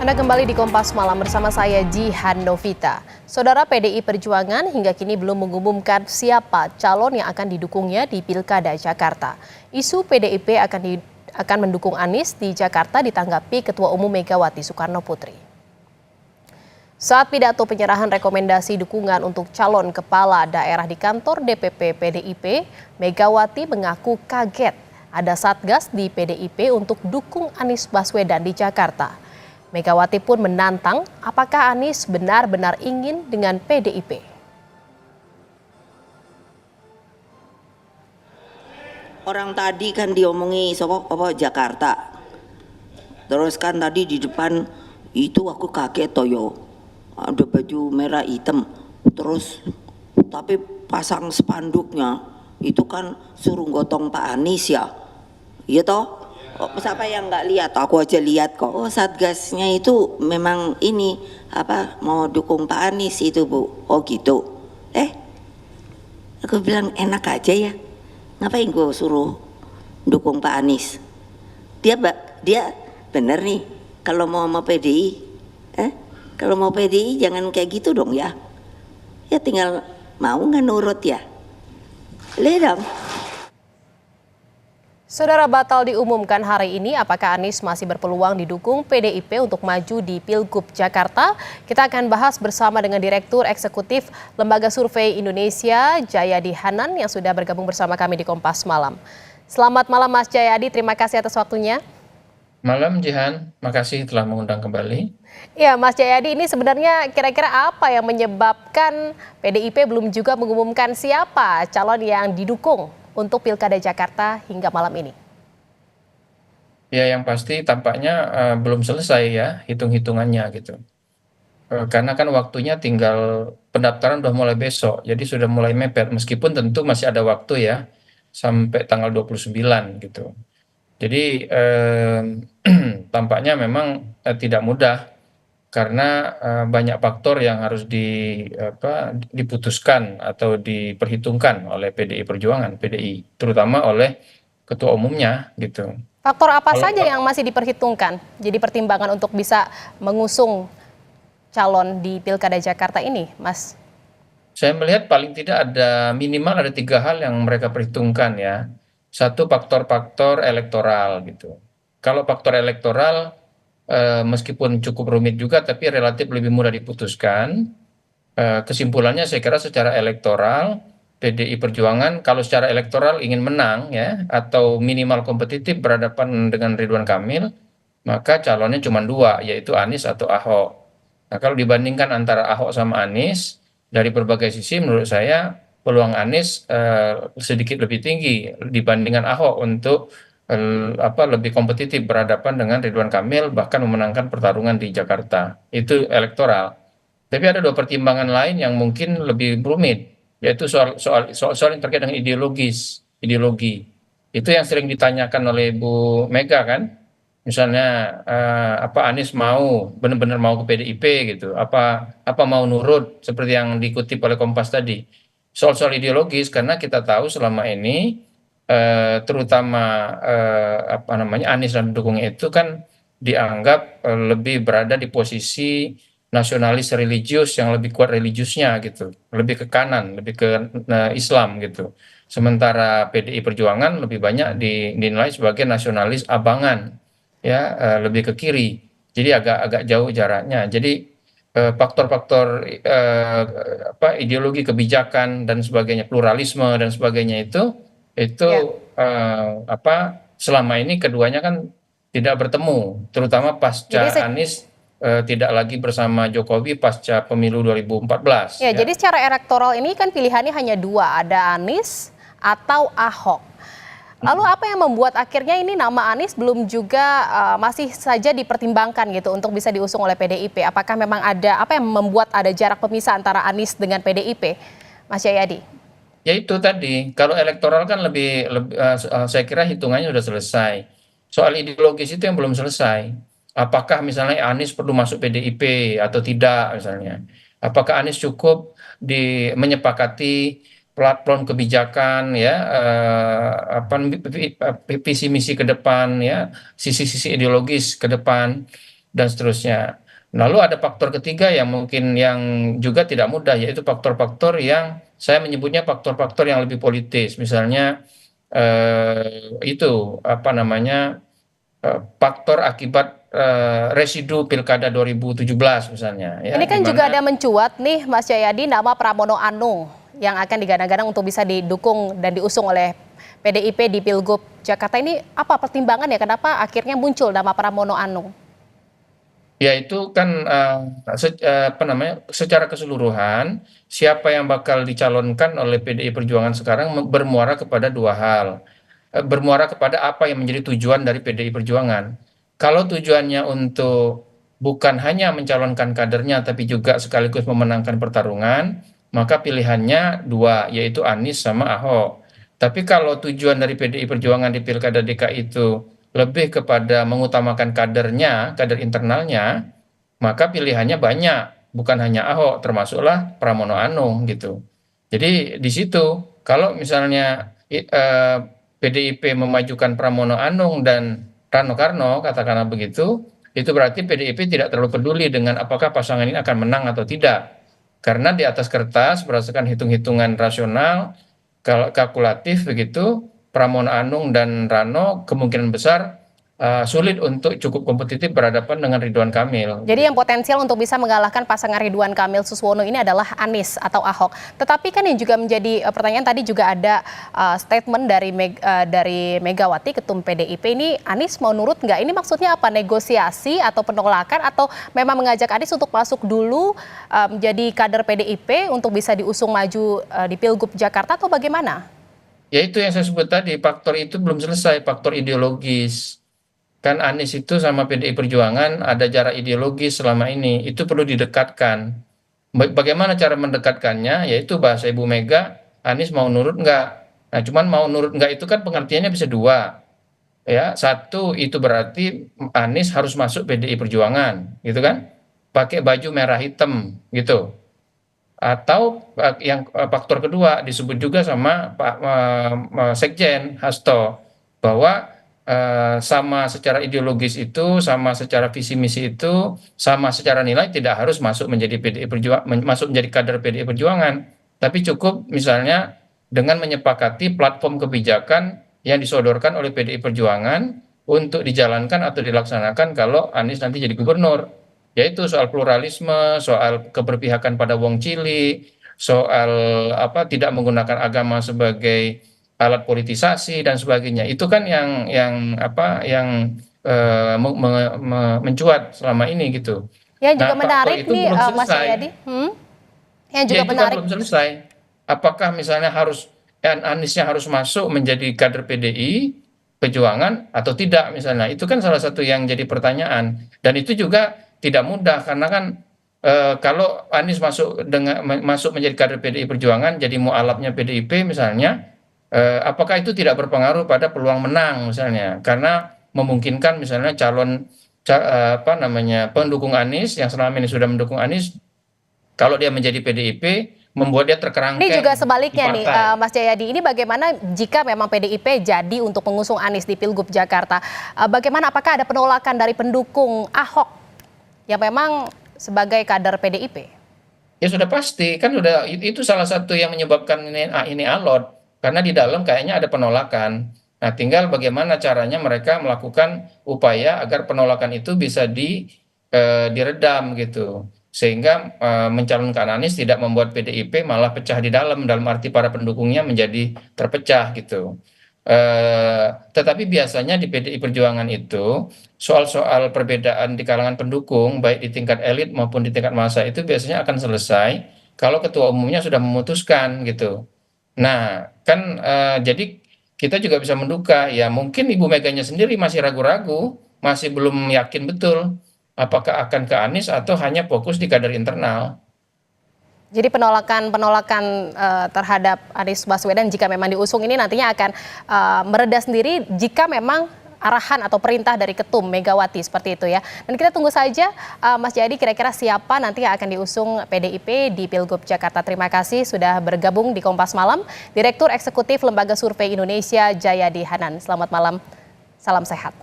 Anda kembali di Kompas Malam bersama saya Jihan Novita. Saudara, PDI Perjuangan hingga kini belum mengumumkan siapa calon yang akan didukungnya di Pilkada Jakarta. Isu PDIP akan mendukung Anies di Jakarta ditanggapi Ketua Umum Megawati Soekarno Putri. Saat pidato penyerahan rekomendasi dukungan untuk calon kepala daerah di kantor DPP PDIP, Megawati mengaku kaget ada satgas di PDIP untuk dukung Anies Baswedan di Jakarta. Megawati pun menantang apakah Anies benar-benar ingin dengan PDIP. Orang tadi kan diomongi Jakarta. Terus kan tadi di depan itu aku kaget toyo. Ada baju merah hitam. Terus tapi pasang spanduknya itu kan suruh gotong Pak Anies ya. Iya toh? Oh, siapa yang nggak lihat? Aku aja lihat kok. Oh, satgasnya itu memang ini mau dukung Pak Anies itu, Bu. Oh gitu. Aku bilang enak aja ya. Ngapain gue suruh dukung Pak Anies? Dia bener nih. Kalau mau PDI, kalau mau PDI jangan kayak gitu dong ya. Ya tinggal mau nggak nurut ya. Lihat dong. Saudara, batal diumumkan hari ini apakah Anies masih berpeluang didukung PDIP untuk maju di Pilgub Jakarta. Kita akan bahas bersama dengan Direktur Eksekutif Lembaga Survei Indonesia, Jayadi Hanan, yang sudah bergabung bersama kami di Kompas Malam. Selamat malam Mas Jayadi, terima kasih atas waktunya. Malam Jihan, makasih telah mengundang kembali. Ya, Mas Jayadi, ini sebenarnya kira-kira apa yang menyebabkan PDIP belum juga mengumumkan siapa calon yang didukung untuk Pilkada Jakarta hingga malam ini? Ya, yang pasti tampaknya belum selesai ya hitung-hitungannya gitu. Karena kan waktunya tinggal pendaftaran udah mulai besok, jadi sudah mulai mepet. Meskipun tentu masih ada waktu ya sampai tanggal 29 gitu. Jadi tampaknya memang tidak mudah karena banyak faktor yang harus diputuskan atau diperhitungkan oleh PDI Perjuangan, PDI, terutama oleh ketua umumnya gitu. Faktor apa Kalau saja yang masih diperhitungkan jadi pertimbangan untuk bisa mengusung calon di Pilkada Jakarta ini, Mas? saya melihat paling tidak ada minimal ada 3 hal yang mereka perhitungkan ya. Satu, faktor-faktor elektoral gitu. Kalau faktor elektoral meskipun cukup rumit juga tapi relatif lebih mudah diputuskan. Kesimpulannya saya kira secara elektoral PDI Perjuangan kalau secara elektoral ingin menang ya atau minimal kompetitif berhadapan dengan Ridwan Kamil, maka calonnya cuma 2, yaitu Anies atau Ahok. Nah, kalau dibandingkan antara Ahok sama Anies dari berbagai sisi menurut saya peluang Anies sedikit lebih tinggi dibandingkan Ahok untuk lebih kompetitif berhadapan dengan Ridwan Kamil bahkan memenangkan pertarungan di Jakarta. Itu elektoral. Tapi ada 2 pertimbangan lain yang mungkin lebih rumit, yaitu soal yang terkait dengan ideologi. Itu yang sering ditanyakan oleh Bu Mega kan, misalnya apa Anies mau benar-benar mau ke PDIP gitu, apa mau nurut seperti yang dikutip oleh Kompas tadi. Soal ideologis karena kita tahu selama ini terutama Anies dan pendukungnya itu kan dianggap lebih berada di posisi nasionalis religius yang lebih kuat religiusnya gitu, lebih ke kanan, lebih ke Islam gitu. Sementara PDI Perjuangan lebih banyak dinilai sebagai nasionalis abangan, ya lebih ke kiri. Jadi agak jauh jaraknya. Jadi faktor-faktor ideologi kebijakan dan sebagainya, pluralisme dan sebagainya itu Ya. selama ini keduanya kan tidak bertemu, terutama Jadi pasca Anies tidak lagi bersama Jokowi pasca pemilu 2014 ya. jadi secara elektoral ini kan pilihannya hanya 2, ada Anies atau Ahok. Lalu apa yang membuat akhirnya ini nama Anies belum juga masih saja dipertimbangkan gitu untuk bisa diusung oleh PDIP? Apakah memang ada apa yang membuat ada jarak pemisah antara Anies dengan PDIP, Mas Jayadi? Ya itu tadi, kalau elektoral kan saya kira hitungannya sudah selesai. Soal ideologis itu yang belum selesai. Apakah misalnya Anies perlu masuk PDIP atau tidak misalnya? Apakah Anies cukup menyepakati platform kebijakan ya visi misi ke depan ya, sisi-sisi ideologis ke depan. dan seterusnya. Lalu ada faktor ketiga yang mungkin yang juga tidak mudah, yaitu faktor-faktor yang saya menyebutnya faktor-faktor yang lebih politis. Misalnya itu apa namanya faktor akibat residu Pilkada 2017 misalnya, ya, Ini di kan juga mana ada mencuat nih Mas Jayadi nama Pramono Anung yang akan digadang-gadang untuk bisa didukung dan diusung oleh PDIP di Pilgub Jakarta. Ini apa pertimbangan ya kenapa akhirnya muncul nama Pramono Anung? ya itu kan apa namanya secara keseluruhan siapa yang bakal dicalonkan oleh PDI Perjuangan sekarang bermuara kepada dua hal. Bermuara kepada apa yang menjadi tujuan dari PDI Perjuangan. Kalau tujuannya untuk bukan hanya mencalonkan kadernya tapi juga sekaligus memenangkan pertarungan, maka pilihannya dua, yaitu Anies sama Ahok. Tapi kalau tujuan dari PDI Perjuangan di Pilkada DKI itu lebih kepada mengutamakan kadernya, kader internalnya, maka pilihannya banyak, bukan hanya Ahok, termasuklah Pramono Anung gitu. Jadi di situ kalau misalnya PDIP memajukan Pramono Anung dan Rano Karno, katakanlah begitu, itu berarti PDIP tidak terlalu peduli dengan apakah pasangan ini akan menang atau tidak. Karena di atas kertas, berdasarkan hitung-hitungan rasional, kalkulatif begitu, Pramono Anung dan Rano kemungkinan besar sulit untuk cukup kompetitif berhadapan dengan Ridwan Kamil. Jadi yang potensial untuk bisa mengalahkan pasangan Ridwan Kamil Suswono ini adalah Anies atau Ahok. Tetapi kan yang juga menjadi pertanyaan tadi juga ada statement dari Megawati Ketum PDIP ini, Anies mau nurut nggak? Ini maksudnya apa? Negosiasi atau penolakan atau memang mengajak Anies untuk masuk dulu menjadi kader PDIP untuk bisa diusung maju di Pilgub Jakarta atau bagaimana? Ya itu yang saya sebut tadi, faktor itu belum selesai, faktor ideologis. Kan Anies itu sama PDI Perjuangan ada jarak ideologis selama ini, itu perlu didekatkan. Bagaimana cara mendekatkannya? Yaitu bahasa Ibu Mega, Anies mau nurut nggak? Nah, cuman mau nurut nggak itu kan pengertiannya bisa dua. Ya, satu itu berarti Anies harus masuk PDI Perjuangan, gitu kan? Pakai baju merah hitam, gitu. Atau yang faktor kedua disebut juga sama Pak Sekjen Hasto bahwa sama secara ideologis itu, sama secara visi misi itu, sama secara nilai tidak harus masuk menjadi PDI Perjuangan, masuk menjadi kader PDI Perjuangan, tapi cukup misalnya dengan menyepakati platform kebijakan yang disodorkan oleh PDI Perjuangan untuk dijalankan atau dilaksanakan kalau Anies nanti jadi gubernur, yaitu soal pluralisme, soal keberpihakan pada wong cilik, soal apa tidak menggunakan agama sebagai alat politisasi dan sebagainya. Itu kan yang apa yang mencuat selama ini gitu. Yang juga Nah, faktor menarik itu nih belum Mas selesai. Jayadi, yang Ya juga itu kan menarik. belum selesai. Apakah misalnya harus Aniesnya harus masuk menjadi kader PDI Perjuangan atau tidak misalnya? Itu kan salah satu yang jadi pertanyaan. Dan itu juga tidak mudah karena kan kalau Anies masuk menjadi kader PDI Perjuangan jadi mualafnya PDIP misalnya, apakah itu tidak berpengaruh pada peluang menang misalnya? Karena memungkinkan misalnya apa namanya pendukung Anies yang selama ini sudah mendukung Anies, kalau dia menjadi PDIP membuat dia Ini juga terkerangkeng di sebaliknya nih, partai. Mas Jayadi. Ini bagaimana jika memang PDIP jadi untuk mengusung Anies di Pilgub Jakarta? Bagaimana apakah ada penolakan dari pendukung Ahok yang memang sebagai kader PDIP? Ya sudah pasti kan sudah itu salah satu yang menyebabkan ini alot karena di dalam kayaknya ada penolakan. Nah, tinggal bagaimana caranya mereka melakukan upaya agar penolakan itu bisa diredam gitu. Sehingga mencalonkan Anies tidak membuat PDIP malah pecah di dalam arti para pendukungnya menjadi terpecah gitu. Tetapi biasanya di PDI Perjuangan itu soal-soal perbedaan di kalangan pendukung baik di tingkat elit maupun di tingkat massa itu biasanya akan selesai kalau ketua umumnya sudah memutuskan gitu. Nah, kan jadi kita juga bisa menduga ya mungkin Ibu Meganya sendiri masih ragu-ragu, masih belum yakin betul apakah akan ke Anies atau hanya fokus di kader internal. Jadi penolakan terhadap Anies Baswedan jika memang diusung ini nantinya akan mereda sendiri jika memang arahan atau perintah dari Ketum Megawati seperti itu ya. Dan kita tunggu saja Mas Jayadi kira-kira siapa nanti yang akan diusung PDIP di Pilgub Jakarta. Terima kasih sudah bergabung di Kompas Malam, Direktur Eksekutif Lembaga Survei Indonesia Jayadi Hanan. Selamat malam, salam sehat.